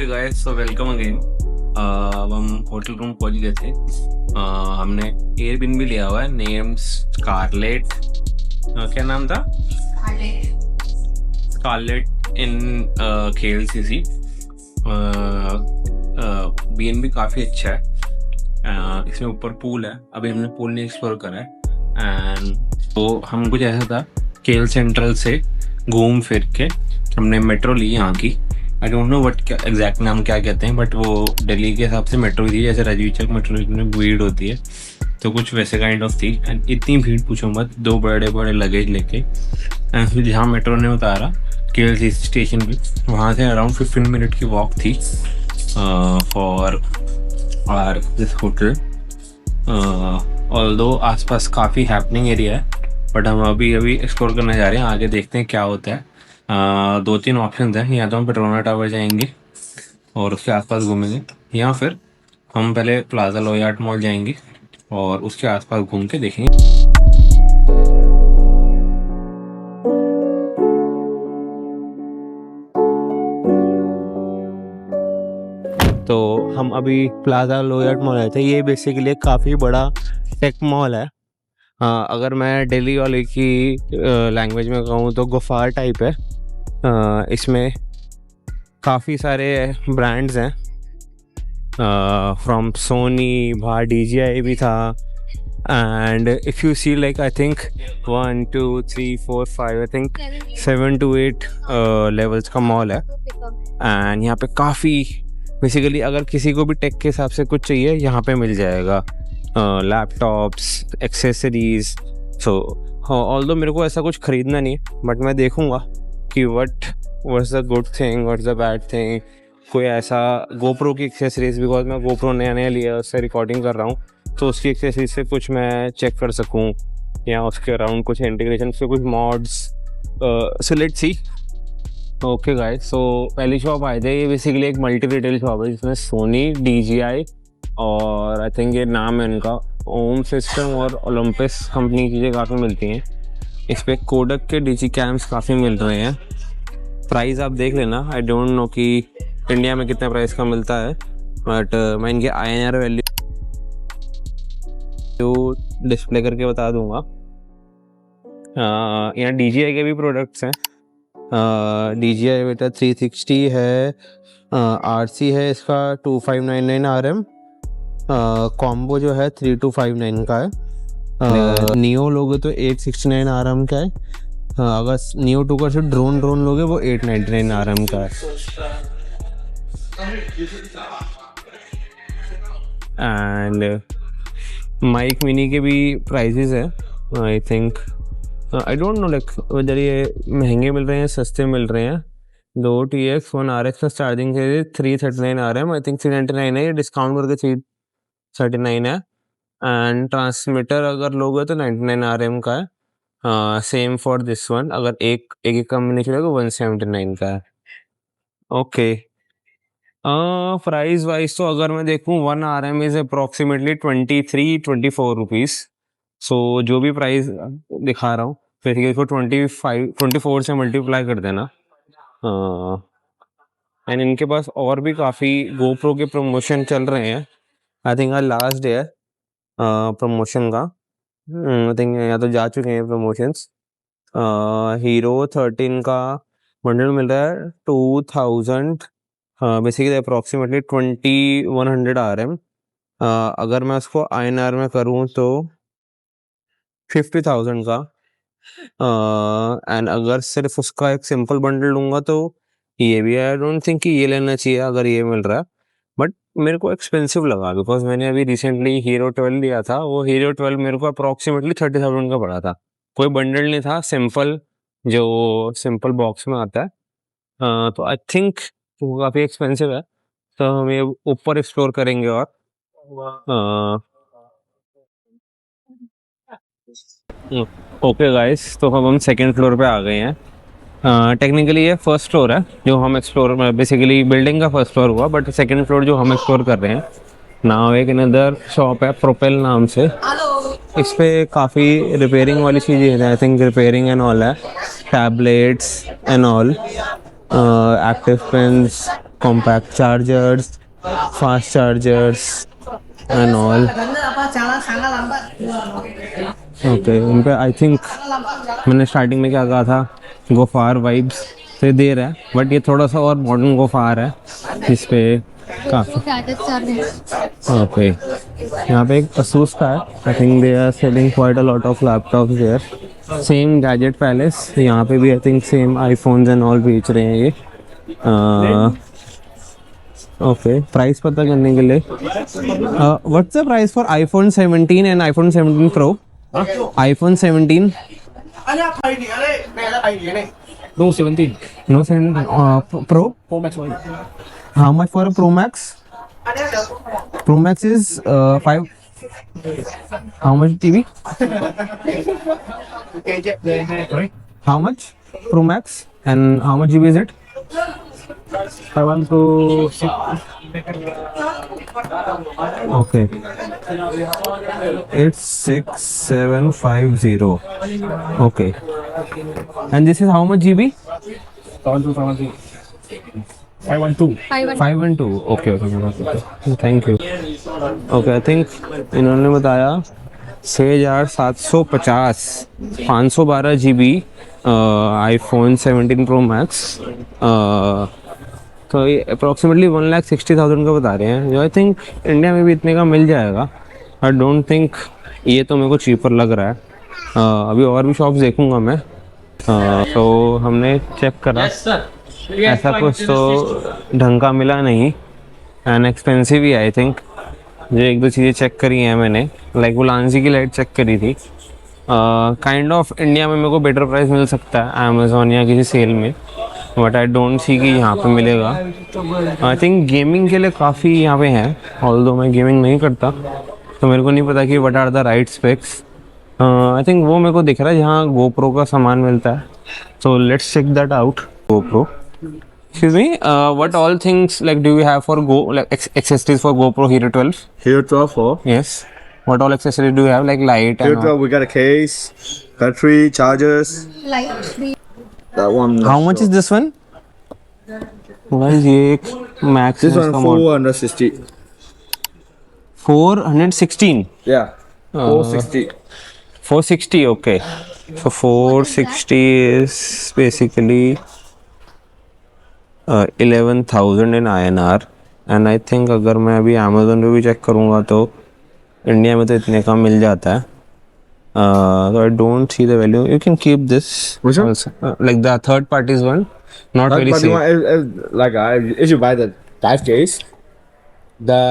Okay guys, so welcome again. अब हम hotel room पहुंच गए थे। हमने एयरबिनबी लिया हुआ है, नेम स्कारलेट। क्या नाम था? स्कारलेट इन खेल सीसी। बीएनबी काफ़ी अच्छा है। इसमें ऊपर पूल है। अभी हमने पूल नहीं एक्सप्लोर करा है। एंड तो हम कुछ ऐसा था, केल सेंट्रल से घूम फिर के हमने मेट्रो ली यहाँ की। आई डोंट नो वट क्या एग्जैक्ट नाम क्या कहते हैं, बट वो दिल्ली के हिसाब से मेट्रो थी, जैसे राजीव चौक मेट्रो में भीड़ होती है, तो कुछ वैसे काइंड ऑफ थी। एंड इतनी भीड़ पूछो मत, 2 बड़े बड़े लगेज लेके। एंड फिर जहाँ मेट्रो ने उतारा केएलसी स्टेशन पे, वहाँ से अराउंड 15 मिनट की वॉक थी for our this hotel. Although आसपास काफ़ी हैपनिंग एरिया है, बट हम अभी एक्सप्लोर करने जा रहे हैं। आगे देखते हैं क्या होता है। 2-3 ऑप्शन हैं, या तो हम पेट्रोना टावर जाएंगे और उसके आसपास घूमेंगे, या फिर हम पहले प्लाजा लोयार्ड मॉल जाएंगे और उसके आसपास घूम के देखेंगे। तो हम अभी प्लाजा लोयार्ड मॉल आए थे। ये बेसिकली काफ़ी बड़ा टेक मॉल है। अगर मैं दिल्ली वाले की लैंग्वेज में कहूँ तो गुफा टाइप है। इसमें काफ़ी सारे ब्रांड्स हैं, फ्रॉम सोनी, बाहर DJI भी था। And if you see like I think 1 2 3 4 5 I think 7 to 8 levels का मॉल है। एंड यहाँ पे काफ़ी बेसिकली अगर किसी को भी टेक के हिसाब से कुछ चाहिए यहाँ पे मिल जाएगा, लैपटॉप्स, एक्सेसरीज। सो ऑल्दो मेरे को ऐसा कुछ ख़रीदना नहीं है, बट मैं देखूँगा कि what's the good thing, what's the bad thing. कोई ऐसा गोप्रो की एक्सेसरीज, बिकॉज मैं गोप्रो नया लिया, उससे रिकॉर्डिंग कर रहा हूँ, तो उसकी एक्सेसरीज से कुछ मैं चेक कर सकूँ, या उसके अराउंड कुछ इंटीग्रेशन से कुछ mods. So let's see. Okay guys, so पहली शॉप आए थे। ये बेसिकली एक मल्टी रिटेल शॉप है जिसमें सोनी, DJI और आई थिंक ये नाम है इनका ओम सिस्टम और ओलंपस कंपनी की चीज़ें काफ़ी मिलती हैं। इस पर कोडक के डिजी कैम्स काफ़ी मिल रहे हैं। प्राइस आप देख लेना, आई डोंट नो कि इंडिया में कितने प्राइस का मिलता है, बट मैं इनके INR वैल्यू डिस्प्ले करके बता दूंगा। यहाँ DJI के भी प्रोडक्ट्स हैं। DJI बेटा 360 है, RC है इसका 2599 RM, कॉम्बो जो है 3259 का है। नियो लोगे तो 869 RM का है। अगर नियो 2 का सिर्फ ड्रोन लोगे वो 899 RM का है। एंड माइक मिनी के भी प्राइजेस है। I think I don't know like whether ये महंगे मिल रहे हैं, सस्ते मिल रहे हैं। 2 TX 1 RX का स्टार्टिंग से 339 RM, आई थिंक 399 है, ये डिस्काउंट करके 339 है। एंड ट्रांसमीटर अगर लोगे तो 99 RM का है। सेम फॉर दिस वन, अगर एक कम्बिनेशन है तो 179 का है। ओके, प्राइस वाइज तो अगर मैं देखूँ 1 RM इज अप्रॉक्सीमेटली 23-24 रुपीज़। सो जो भी प्राइस दिखा रहा हूँ फिर इसको 24 से मल्टीप्लाई कर देना। एंड इनके पास और भी काफ़ी गोप्रो के प्रमोशन चल रहे हैं। आई थिंक आज लास्ट डे है प्रमोशन का। आई थिंक या तो जा चुके हैं प्रमोशंस। हीरो 13 का बंडल मिल रहा है 2000, बेसिकली अप्रॉक्सीमेटली 2100 RM। अगर मैं उसको INR में करूँ तो 50,000 का। एंड अगर सिर्फ उसका एक सिंपल बंडल लूँगा तो ये भी आई डोंट थिंक कि ये लेना चाहिए अगर ये मिल रहा है, बट मेरे को एक्सपेंसिव लगा बिकॉज मैंने अभी रिसेंटली हीरो 12 लिया था। वो हीरो 12 मेरे को अप्रॉक्सीमेटली 30,000 का पड़ा था। कोई बंडल नहीं था, सिंपल जो सिंपल बॉक्स में आता है। तो आई थिंक वो काफ़ी एक्सपेंसिव है, तो हम ये ऊपर एक्सप्लोर करेंगे। और ओके गाइस, तो अब हम सेकेंड फ्लोर पे आ गए हैं। टेक्निकली ये फर्स्ट फ्लोर है जो हम एक्सप्लोर, बेसिकली बिल्डिंग का फर्स्ट फ्लोर हुआ, बट सेकेंड फ्लोर जो हम एक्सप्लोर कर रहे हैं नाउ एक अनदर शॉप है प्रोपेल नाम से। इस पे काफ़ी रिपेयरिंग वाली चीज़ें हैं, I think repairing and all है, tablets and all, active pens, compact chargers, fast chargers and all. Okay, उन पे I think मैंने स्टार्टिंग में क्या कहा था, गोफार वाइब्स से दे रहा है, बट ये थोड़ा सा और मॉडर्न गोफार है जिस पे काफ़ी। ओके, यहाँ पे एक Asus का है। I think they are selling quite a lot of laptops there. Same gadget palace, यहाँ पे भी I think same iPhones and all बेच रहे हैं ये। ओके, प्राइस पता करने के लिए what's the price for iPhone 17 and iPhone 17 pro? IPhone 17 No 17. no 17 pro. Pro Max only. How much for a Pro Max? Pro Max is 5. How much TV? Sorry. How much Pro Max and how much GB is it? I want to Okay, it's 6750. Okay, and this is how much GB? 512. 512. 512. Okay. Thank you. Okay, I think इन्होंने बताया 6750 512 GB iPhone 17 pro max. तो ये approximately 1,60,000 का बता रहे हैं, जो I think India में भी इतने का मिल जाएगा। आई डोंट थिंक ये तो मेरे को चीपर लग रहा है। अभी और भी शॉप्स देखूंगा मैं। तो हमने चेक करा, ऐसा कुछ तो ढंग का मिला नहीं and expensive he I think. जो एक दो चीज़ें चेक करी हैं मैंने, लाइक वो लांसी की लाइट चेक करी थी। काइंड ऑफ इंडिया में मेरे को बेटर प्राइस मिल सकता है अमेज़ॉन या किसी सेल में, बट आई डोंट सी कि यहाँ पे मिलेगा। आई थिंक गेमिंग के लिए काफ़ी यहाँ पे है, ऑल्दो मैं गेमिंग नहीं करता तो मेरे को नहीं पता कि what are the right specs. I think वो मेरे को दिख रहा है जहाँ गोप्रो का सामान मिलता है, so let's check that out. GoPro, excuse me, what all things like do you have for accessories for GoPro Hero 12? Hero 12 for Yes, what all accessories do you have, like light Hero and 12. We got a case, battery, chargers. That one. how much is this one? Guys, ये एक max This one 460. 416. Yeah. 460. 460. Okay, so 460 is basically 11,000 in INR and I think अगर मैं अभी Amazon पे भी check करूँगा तो India में तो इतने का मिल जाता है। So I don't see the value. You can keep this. Which one? Also. Like the third party's one, not But very you safe. want, like if you buy the dive case, the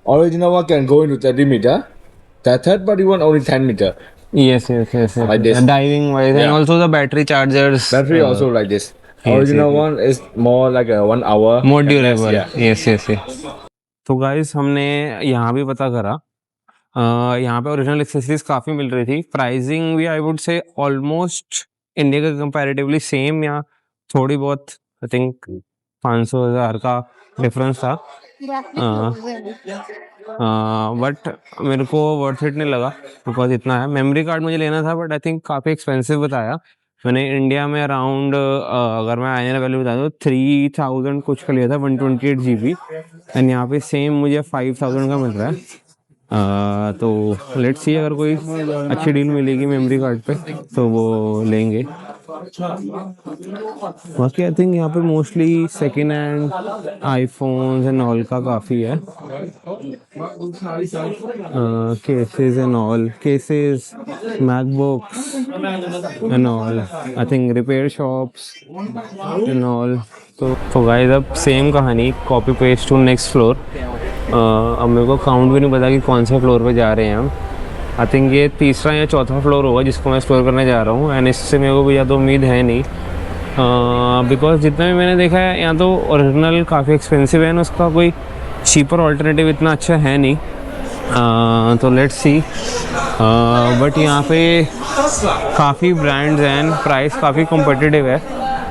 original one can go into 30 meter. The third party one only 10 meter. Yes. Like this. Diving wise, and Yeah. also the battery chargers. Battery also like this. yes, Original yes. one is more like a 1 hour. More durable. Yeah. Yes. तो guys हमने यहाँ भी पता करा, यहाँ पे original accessories काफ़ी मिल रही थी। प्राइसिंग भी I would say almost India के कंपैरेटिवली सेम या थोड़ी बहुत, आई थिंक 500,000 का डिफरेंस था। बट मेरे को वर्थ इट नहीं लगा बिकॉज इतना है। मेमोरी कार्ड मुझे लेना था बट आई थिंक काफ़ी एक्सपेंसिव बताया मैंने। इंडिया में अराउंड अगर मैं आईएनआर वैल्यू बता दूँ 3,000 कुछ का लिया था 128 GB एंड यहाँ पे सेम मुझे 5,000 का मिल रहा है। तो लेट्स सी अगर कोई अच्छी डील मिलेगी मेमोरी कार्ड पे तो वो लेंगे। बाकी आई थिंक यहाँ पे mostly second hand iPhones and all का काफ़ी है। Cases and all, cases, MacBooks and all, I think repair shops and all. तो गाइस अब सेम कहानी, copy paste to next floor. अब मेरे को काउंट भी नहीं पता कि कौन से फ्लोर पे जा रहे हैं हम। आई थिंक ये तीसरा या चौथा फ्लोर होगा जिसको मैं एक्सप्लोर करने जा रहा हूँ एंड इससे मेरे को भी ज़्यादा उम्मीद है नहीं बिकॉज जितना भी मैंने देखा है यहाँ तो ओरिजिनल काफ़ी एक्सपेंसिव है एंड उसका कोई चीपर ऑल्टरनेटिव इतना अच्छा है नहीं। तो लेट्स सी, बट यहाँ पे काफ़ी ब्रांड्स हैं, प्राइस काफ़ी कॉम्पिटिटिव है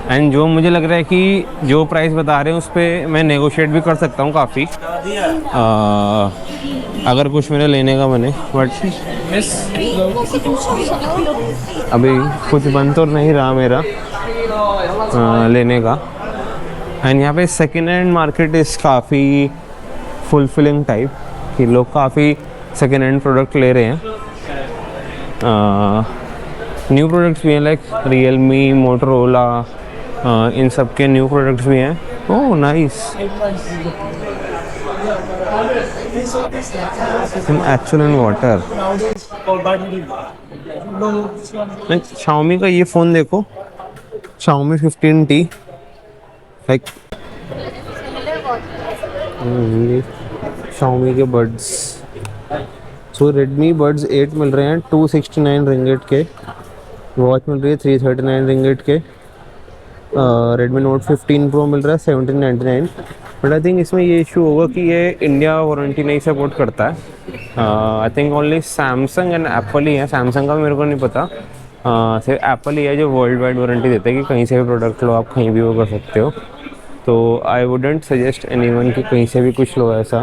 एंड जो मुझे लग रहा है कि जो प्राइस बता रहे हैं उस पर मैं नेगोशिएट भी कर सकता हूँ काफ़ी अगर कुछ मेरे लेने का बने। बट अभी कुछ बन तो नहीं रहा मेरा लेने का। एंड यहाँ पे सेकेंड हैंड मार्केट इज़ काफ़ी फुलफिलिंग टाइप कि लोग काफ़ी सेकेंड हैंड प्रोडक्ट ले रहे हैं. न्यू प्रोडक्ट्स भी हैं लाइक रियलमी, मोटरोला, इन सब के न्यू प्रोडक्ट्स भी हैं. Oh nice. Actual in water. Xiaomi का ये फ़ोन देखो, Xiaomi 15T लाइक Xiaomi के बड्स. सो Redmi बड्स 8 मिल रहे हैं 269 रिंगिट के. वॉच मिल रही है 339 रिंगिट के. Redmi Note 15 Pro मिल रहा है 1799. बट आई थिंक इसमें ये इशू होगा कि ये इंडिया वारंटी नहीं सपोर्ट करता है. I think only Samsung and Apple ही है. सैमसंग का मेरे को नहीं पता. सिर्फ एप्पल ही है जो वर्ल्ड वाइड वारंटी देते हैं कि कहीं से भी प्रोडक्ट लो, आप कहीं भी वो कर सकते हो. तो आई वुडेंट सजेस्ट एनीवन कि कहीं से भी कुछ लो ऐसा.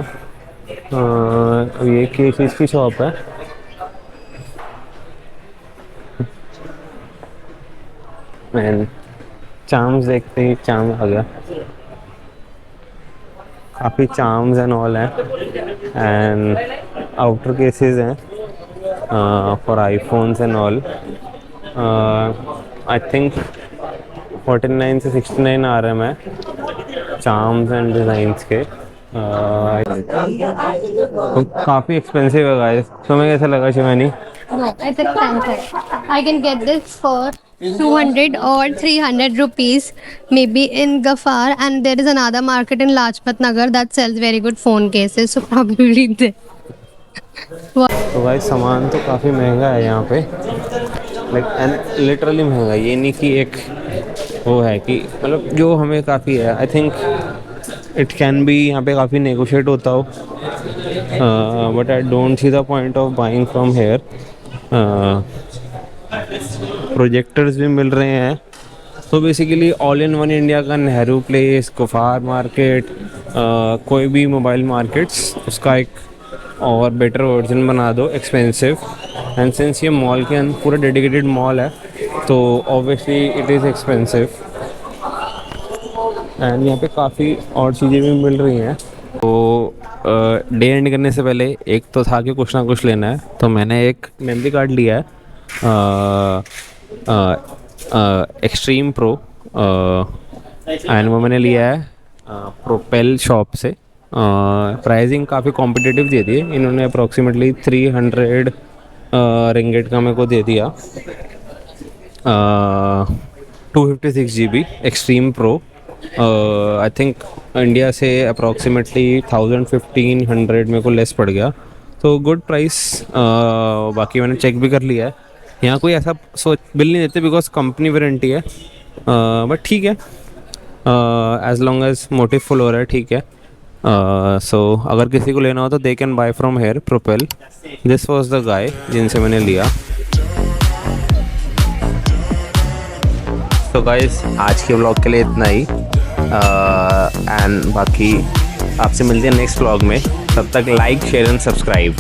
ये किस चीज़ की शॉप है? मैन चार्म्स देखते ही चार्म आ गया. काफ़ी चार्म्स एंड ऑल हैं एंड आउटर केसेस हैं for iPhones and all. I think 49 से 69 RM है चार्म्स एंड डिज़ाइंस के. काफ़ी एक्सपेंसिव है गाइस. तुम्हें कैसा लगा Shivani? No, it's expensive. I can get this for 200 or 300 rupees, maybe in Gafar, and there is another market in Lajpat Nagar that sells very good phone cases, so probably there. तो guys सामान तो काफ़ी महंगा है यहाँ पे, like and literally महंगा. ये नहीं कि एक वो है कि मतलब जो हमें काफ़ी है. I think it can be यहाँ पे काफ़ी नेगोशिएट होता हो, but I don't see the point of buying from here. Projectors भी मिल रहे हैं. तो basically all in one India का नेहरू प्लेस, कुफार मार्केट, कोई भी मोबाइल मार्केट्स उसका एक और बेटर वर्जन बना दो एक्सपेंसिव. एंड सिंस ये मॉल के अंदर पूरा डेडिकेटेड मॉल है तो obviously it is expensive. And यहाँ पे काफ़ी और चीज़ें भी मिल रही हैं. तो डे एंड करने से पहले एक तो था कि कुछ ना कुछ लेना है, तो मैंने एक मेमोरी कार्ड लिया है एक्सट्रीम प्रो एंड वो मैंने लिया है प्रोपेल शॉप से. प्राइसिंग काफ़ी कॉम्पिटिटिव दे दी है इन्होंने. अप्रॉक्सीमेटली 300 रिंगिट का मेरे को दे दिया. 256 GB extreme pro. I think India से अप्रॉक्सीमेटली 1500 मेरे को लेस पड़ गया. तो गुड प्राइस. बाकी मैंने चेक भी कर लिया है. यहाँ कोई ऐसा बिल नहीं देते बिकॉज कंपनी वारंटी है. बट ठीक है, as long as motive full हो रहा है ठीक है. सो अगर किसी को लेना हो तो they can buy from here propel. This was the guy जिनसे मैंने लिया. तो गाइस आज के व्लॉग के लिए इतना ही. एंड बाकी आपसे मिलते हैं नेक्स्ट व्लॉग में. तब तक लाइक, शेयर एंड सब्सक्राइब.